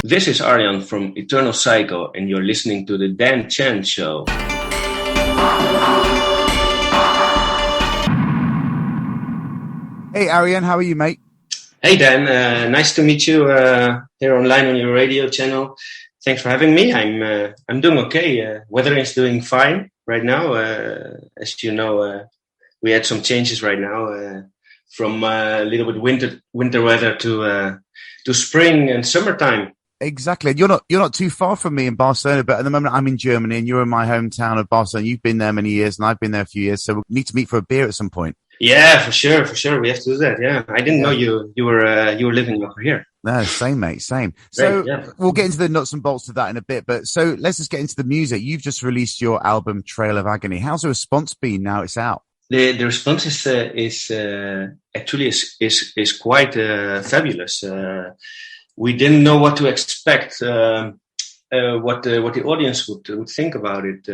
This is Arjan from Eternal Cycle, and you're listening to the Dan Chan Show. Hey, Arjan, how are you, mate? Hey, Dan. Nice to meet you here online on your radio channel. Thanks for having me. I'm doing okay. Weather is doing fine right now. As you know, we had some changes right now from a little bit winter weather to spring and summertime. Exactly. You're not too far from me in Barcelona, but at the moment I'm in Germany and you're in my hometown of Barcelona. You've been there many years and I've been there a few years, so we need to meet for a beer at some point. Yeah, for sure. We have to do that. Yeah, I didn't know you were living over here. No, same, mate, same. So We'll get into the nuts and bolts of that in a bit, but so let's just get into the music. You've just released your album Trail of Agony. How's the response been now it's out? The response is actually quite fabulous. We didn't know what to expect, what the audience would think about it.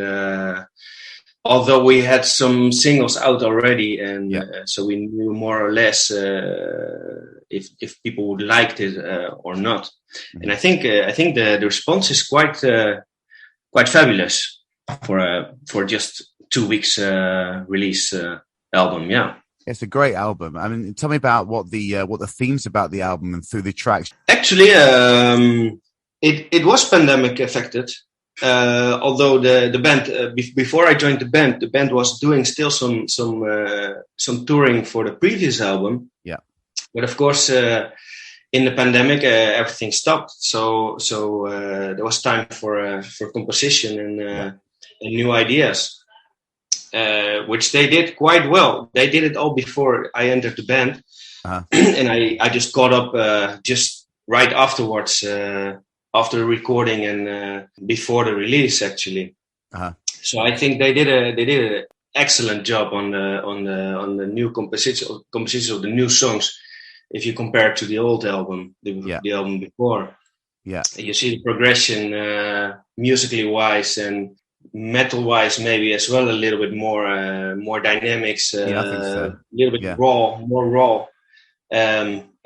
Although we had some singles out already, and so we knew more or less if people would like it or not. Mm-hmm. And I think the response is quite fabulous for just 2 weeks release album. Yeah, it's a great album. I mean, tell me about what the themes about the album and through the tracks. Actually, it was pandemic affected. Although the band before I joined the band was doing still some touring for the previous album. Yeah, but of course in the pandemic everything stopped. So there was time for composition and new ideas, which they did quite well. They did it all before I entered the band, and I just caught up just right afterwards. After the recording and before the release, actually. So I think they did an excellent job on the new compositions of the new songs. If you compare it to the old album, the album before, you see the progression musically wise and metal wise, maybe as well a little bit more dynamics, I think so. a little bit more raw.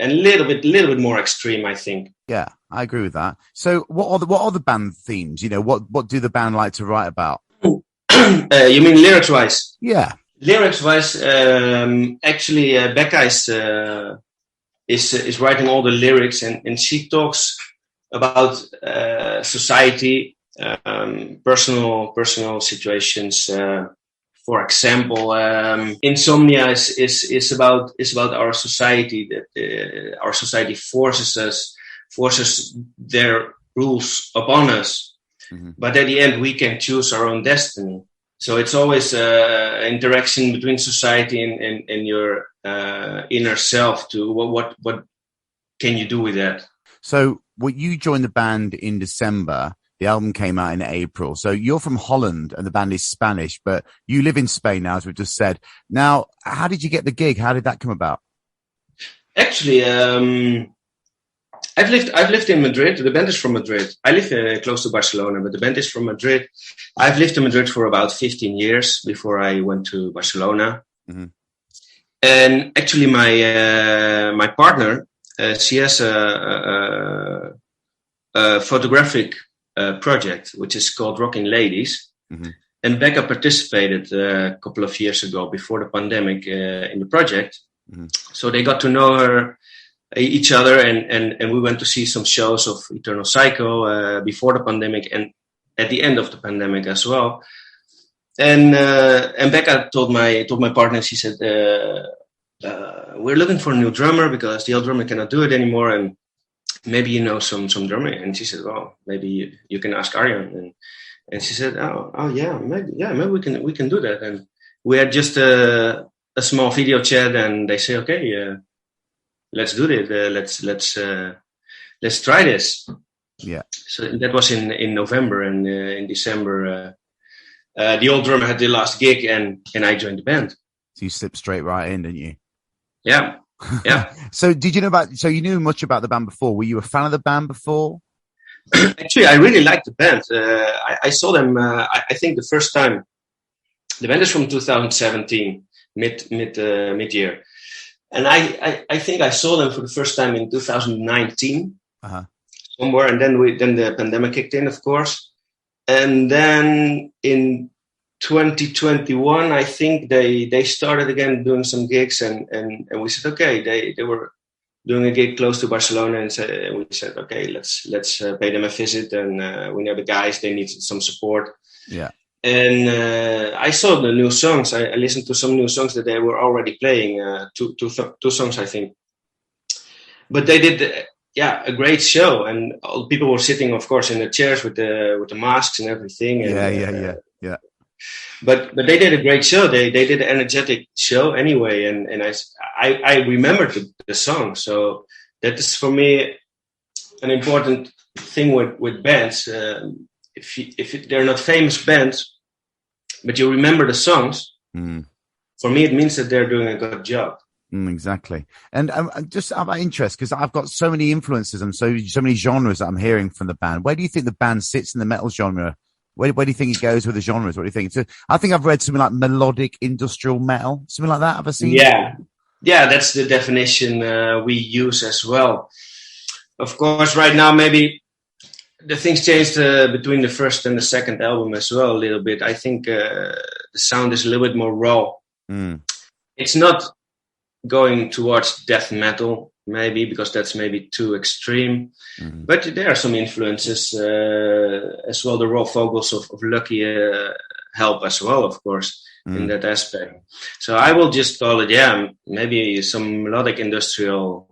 And a little bit more extreme, I think. Yeah, I agree with that. So, what are the band themes? You know, what do the band like to write about? You mean lyrics wise? Yeah, lyrics wise. Actually, Becca is writing all the lyrics, and she talks about society, personal situations. For example, insomnia is about our society, that our society forces their rules upon us. Mm-hmm. But at the end, we can choose our own destiny. So it's always an interaction between society and your inner self. To what can you do with that? So, you joined the band in December. The album came out in April. So you're from Holland and the band is Spanish, but you live in Spain now, as we've just said. Now, how did you get the gig? How did that come about? Actually, I've lived in Madrid. The band is from Madrid. I live close to Barcelona, but the band is from Madrid. I've lived in Madrid for about 15 years before I went to Barcelona. Mm-hmm. And actually, my partner, she has a photographic project, which is called Rocking Ladies. Mm-hmm. And Becca participated a couple of years ago before the pandemic in the project. Mm-hmm. So they got to know each other and we went to see some shows of Eternal Cycle before the pandemic and at the end of the pandemic as well. And Becca told my partner, she said, we're looking for a new drummer because the old drummer cannot do it anymore, and maybe you know some drummer. And she said, well, maybe you can ask Arjan. And she said, oh yeah, maybe we can do that. And we had just a small video chat, and they say, okay, let's do it. Let's try this. Yeah. So that was in November, and in December, the old drummer had the last gig, and I joined the band. So you slipped straight right in, didn't you? Yeah. Yeah. So you knew much about the band before? Were you a fan of the band before? Actually, I really liked the band. I saw them, I think the first time. The band is from 2017, mid-year. And I think I saw them for the first time in 2019. Uh-huh. somewhere, and then the pandemic kicked in, of course, and then in 2021, I think they started again doing some gigs, and we said okay. They were doing a gig close to Barcelona, and we said okay, let's pay them a visit, and we know the guys, they need some support. Yeah. And I saw the new songs. I listened to some new songs that they were already playing. Two songs, I think. But they did, a great show, and all people were sitting, of course, in the chairs with the masks and everything. And, Yeah. But they did a great show. They did an energetic show anyway, and I remembered the song. So that is for me an important thing with bands. If they're not famous bands, but you remember the songs, for me it means that they're doing a good job. Exactly. And just out of interest, because I've got so many influences and so many genres that I'm hearing from the band. Where do you think the band sits in the metal genre? Where do you think it goes with the genres? What do you think? So I think I've read something like melodic industrial metal, something like that. Have I seen? Yeah, that's the definition we use as well. Of course, right now maybe the things changed between the first and the second album as well a little bit. I think the sound is a little bit more raw. It's not going towards death metal, maybe, because that's maybe too extreme. But there are some influences as well. The raw vocals of Lucky help as well, of course, in that aspect. So I will just call it, maybe some melodic industrial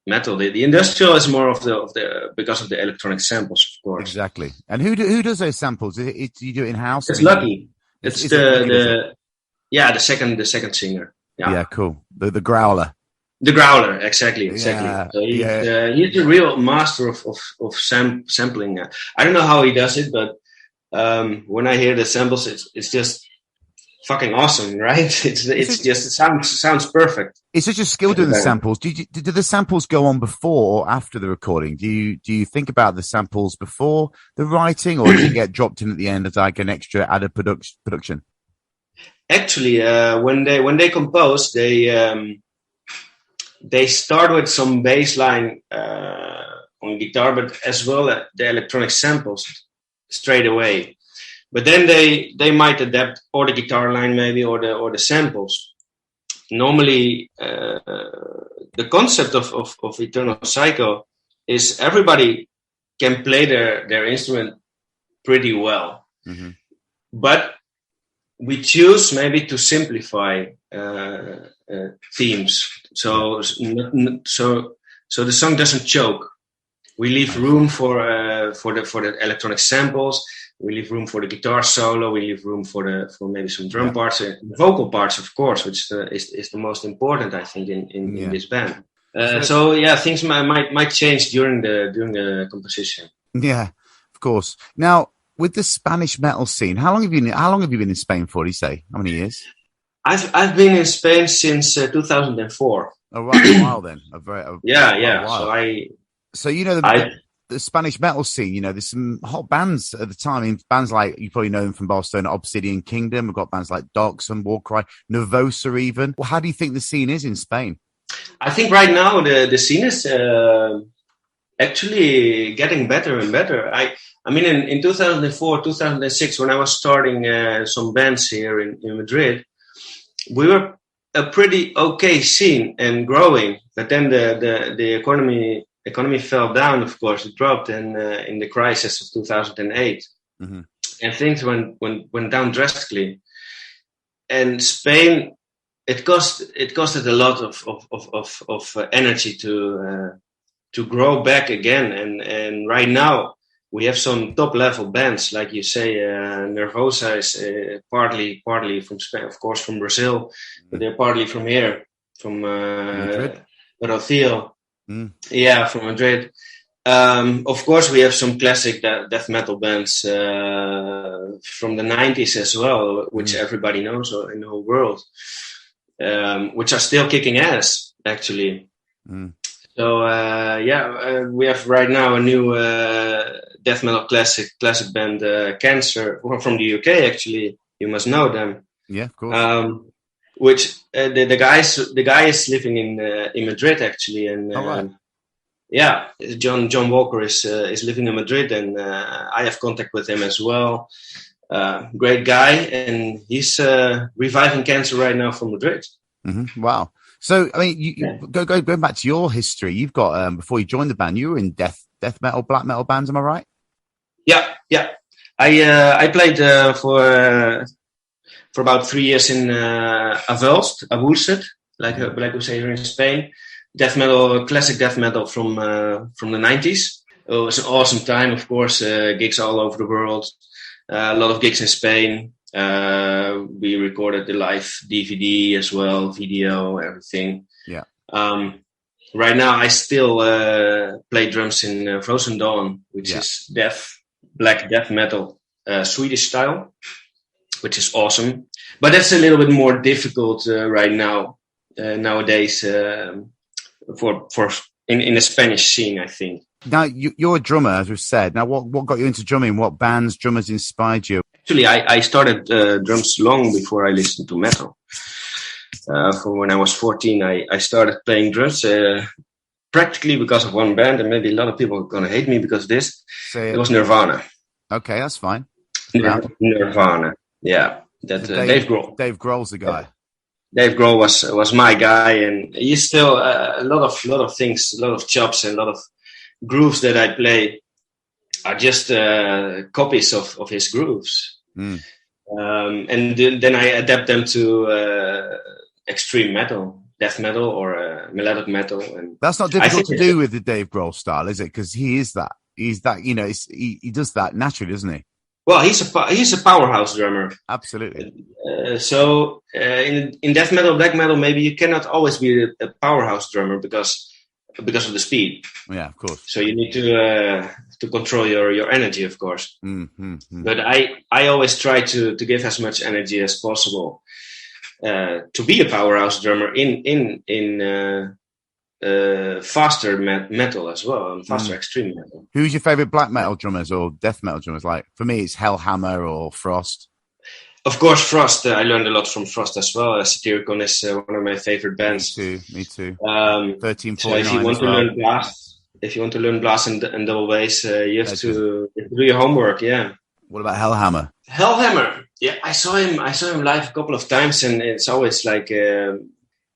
metal. The industrial is more of the because of the electronic samples, of course. Exactly. And who does those samples? Do you do it in house? It's Lucky. It's the second singer. Yeah, cool. The growler. The growler, exactly. Yeah, so he's a real master of sampling. I don't know how he does it, but when I hear the samples, it's just fucking awesome, right? It sounds perfect. It's such a skill doing the samples. Do the samples go on before or after the recording? Do you think about the samples before the writing, or do you get dropped in at the end as like an extra added production? Actually, when they compose, they start with some bass line on guitar, but as well the electronic samples straight away. But then they might adapt or the guitar line maybe or the samples. Normally, the concept of Eternal Psycho is everybody can play their instrument pretty well, but we choose maybe to simplify themes, so the song doesn't choke. We leave room for the electronic samples. We leave room for the guitar solo. We leave room for maybe some drum parts, vocal parts, of course, which is the most important, I think, in this band. Things might change during the composition. Yeah, of course. Now, with the Spanish metal scene, how long have you been in Spain for? Do you say how many years? I've been in Spain since 2004. Oh, right, a while then. So the Spanish metal scene. There's some hot bands at the time. I mean, bands like, you probably know them from Barcelona, Obsidian Kingdom. We've got bands like Docs and Warcry, Nervosa even. Well, how do you think the scene is in Spain? I think right now the scene is actually getting better and better. I mean, in 2004, 2006, when I was starting some bands here in Madrid, we were a pretty okay scene and growing. But then the economy fell down, of course. It dropped in the crisis of 2008. And things went down drastically. And Spain, it costed a lot of energy to grow back again. And right now, we have some top level bands, like you say. Nervosa is partly from Spain, of course, from Brazil, but they're partly from here, from Rocio. Yeah, from Madrid. Of course, we have some classic death metal bands from the 90s as well, which everybody knows in the whole world, which are still kicking ass, actually. So we have right now a new death metal classic band, Cancer, from the UK. Actually, you must know them. Yeah, of course. Which the guy is living in Madrid, actually, and Yeah, John Walker is living in Madrid, and I have contact with him as well. Great guy, and he's reviving cancer right now from Madrid. Mm-hmm. Wow. So, I mean, going back to your history, you've got before you joined the band, you were in death metal, black metal bands. Am I right? Yeah. I played for about 3 years in Avulset, like we say here in Spain. Death metal, classic death metal from the 90s. It was an awesome time, of course. Gigs all over the world. A lot of gigs in Spain. We recorded the live DVD as well, video, everything. Yeah. Right now, I still play drums in Frozen Dawn, which is black death metal, Swedish style, which is awesome. But that's a little bit more difficult right now, nowadays, for in the Spanish scene, I think. Now, you're a drummer, as we've said. Now, what got you into drumming? What bands, drummers inspired you? Actually, I started drums long before I listened to metal. From when I was 14, I started playing drums practically because of one band, and maybe a lot of people are going to hate me because of this. It was Nirvana. Okay, that's fine. Nirvana, yeah. Dave Grohl. Dave Grohl's the guy. Dave Grohl was my guy, and he's still a lot of things, a lot of chops, and a lot of grooves that I play are just copies of his grooves. And then I adapt them to extreme metal, death metal, or melodic metal. And that's not difficult to do with the Dave Grohl style, is it? Because he is that. He's that. You know, he does that naturally, doesn't he? Well, he's a powerhouse drummer. Absolutely. So in death metal, black metal, maybe you cannot always be a powerhouse drummer because of the speed. Yeah, of course. So you need to control your energy, of course. But I always try to give as much energy as possible to be a powerhouse drummer in faster metal as well, and faster extreme metal. Who's your favorite black metal drummers or death metal drummers? Like for me, it's Hellhammer or Frost. Of course, Frost. I learned a lot from Frost as well. Satyricon is one of my favorite bands. Me too. 1349. So if you want to learn blast, and double bass, you have to do your homework. Yeah. What about Hellhammer? Hellhammer. Yeah, I saw him live a couple of times, and it's always like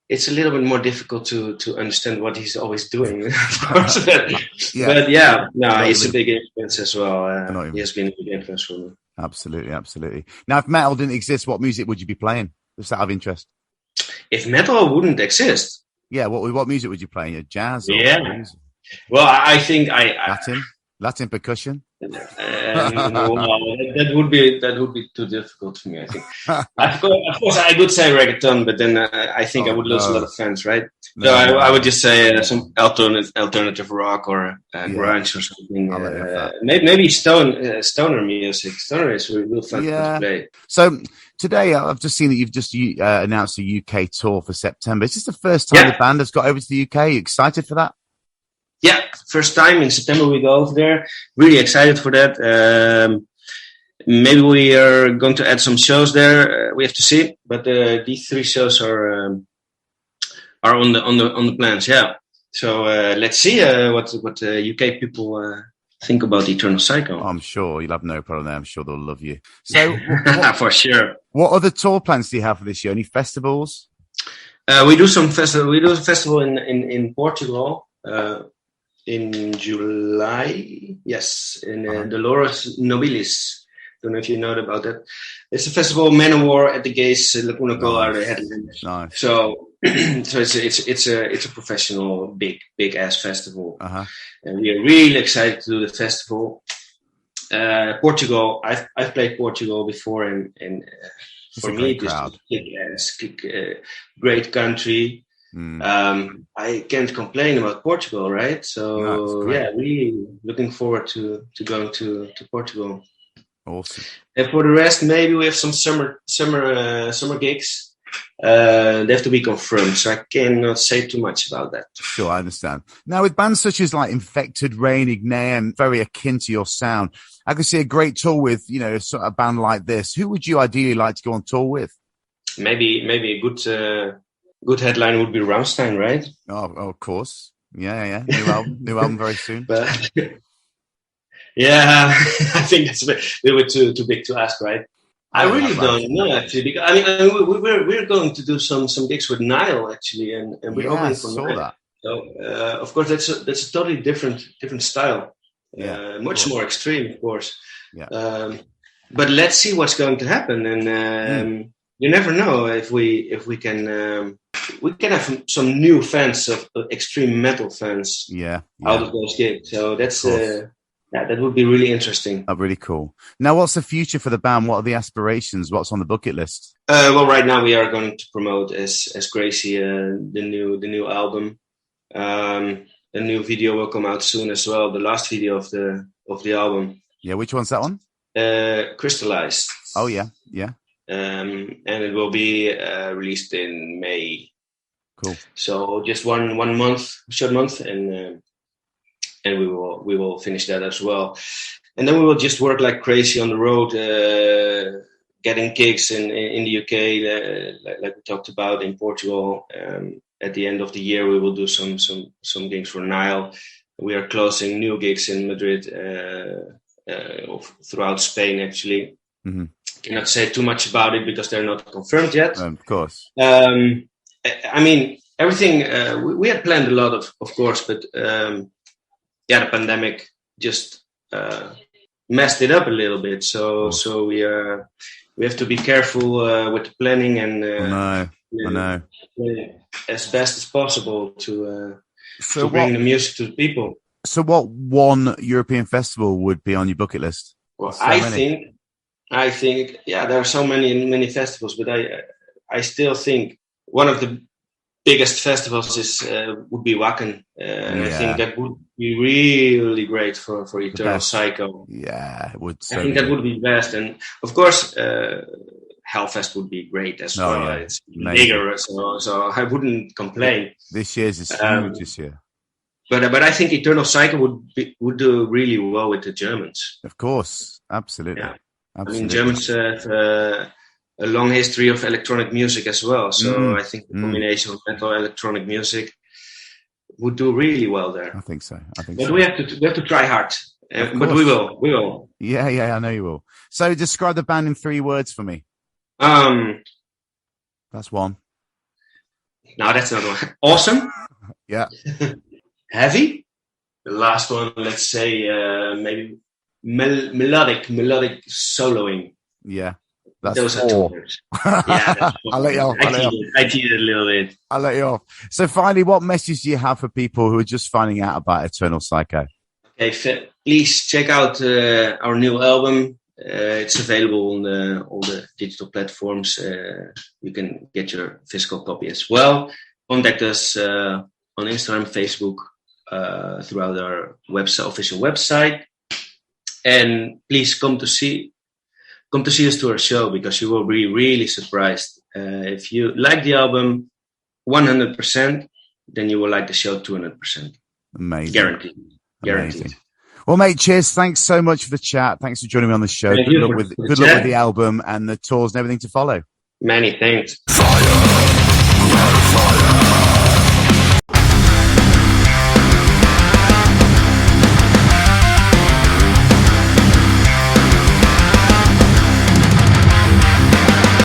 it's a little bit more difficult to understand what he's always doing, of course. But he's a big influence as well. He has been a big influence for me. Absolutely. Now, if metal didn't exist, what music would you be playing? Just out of interest. If metal wouldn't exist, what music would you play? Jazz? Or blues? Well, I think Latin percussion. That would be too difficult for me, I think. Of course, I would say reggaeton, but then I think I would lose a lot of fans, right? So I would just say some alternative rock or grunge or something. Maybe stoner music. Stoner is real fun to play. So today, I've just seen that you've just announced a UK tour for September. Is this the first time the band has got over to the UK? Are you excited for that? Yeah, first time in September we go over there. Really excited for that. Maybe we are going to add some shows there. We have to see, but these 3 shows are on the plans. Yeah. So let's see what UK people think about Eternal Cycle. I'm sure you'll have no problem there. I'm sure they'll love you. So for sure. What other tour plans do you have for this year? Any festivals? We do some festival. We do a festival in Portugal. In July, yes, in Dolores Nobilis. Don't know if you know about that. It's a festival, Manowar at the Gates, Lacuna Coil are the headliners. Nice. So it's a professional, big ass festival, and we are really excited to do the festival. Portugal, I've played Portugal before, and for me, it's a great country. I can't complain about Portugal, right? So really looking forward to going to Portugal. Awesome. And for the rest, maybe we have some summer gigs. They have to be confirmed, so I cannot say too much about that. Sure, I understand. Now, with bands such as like Infected Rain, Igneum, very akin to your sound, I could see a great tour with, a band like this. Who would you ideally like to go on tour with? Maybe a good headline would be Rammstein, right? Oh, of course. Yeah. New album very soon. But yeah, I think that's a little bit too big to ask, right? I really don't know actually. Because, I mean, we're going to do some gigs with Nile actually, and we're opening for Nile. That. So of course that's a totally different style. Much more extreme, of course. Yeah. But let's see what's going to happen, and you never know if we can. We can have some new fans of extreme metal fans. Out of those gigs. So that's that would be really interesting. Oh, really cool. Now, what's the future for the band? What are the aspirations? What's on the bucket list? Well, right now we are going to promote as crazy the new album. A new video will come out soon as well. The last video of the album. Yeah, which one's that one? Crystallized. Oh yeah. And it will be released in May. Cool. So just one short month, and we will finish that as well. And then we will just work like crazy on the road, getting gigs in the UK, like we talked about, in Portugal. At the end of the year, we will do some gigs for Nile. We are closing new gigs in Madrid, throughout Spain, actually. Mm-hmm. Cannot say too much about it because they're not confirmed yet. Of course. I mean, everything we had planned a lot of course, but the pandemic just messed it up a little bit. So we have to be careful with the planning and I know. As best as possible to bring the music to the people. So what one European festival would be on your bucket list? Well, I think there are so many festivals, but I still think one of the biggest festivals would be Wacken. I think that would be really great for Eternal Psycho. Yeah, it would. I think that would be best, and of course, Hellfest would be great as well. Yeah. It's bigger, so I wouldn't complain. This year's is huge this year. But I think Eternal Psycho would do really well with the Germans. Of course, absolutely. Yeah. Absolutely. I mean, Germans have a long history of electronic music as well. So I think the combination of metal and electronic music would do really well there. I think so. But we have to try hard. But we will. Yeah, I know you will. So describe the band in 3 words for me. That's one. No, that's another one. Awesome. Yeah. Heavy. The last one, let's say, maybe melodic soloing. Yeah. Those are 2 words. Yeah, I'll let you off. I cheated a little bit. I'll let you off. So finally, what message do you have for people who are just finding out about Eternal Psycho? Okay, please check out our new album. It's available on all the digital platforms. You can get your physical copy as well. Contact us on Instagram, Facebook, throughout our official website. And please come to see us to our show, because you will be really surprised. If you like the album 100%, then you will like the show 200%. Amazing. Guaranteed. Amazing. Well, mate, cheers. Thanks so much for the chat. Thanks for joining me on the show. Good luck with the album and the tours and everything to follow. Many thanks. Fire.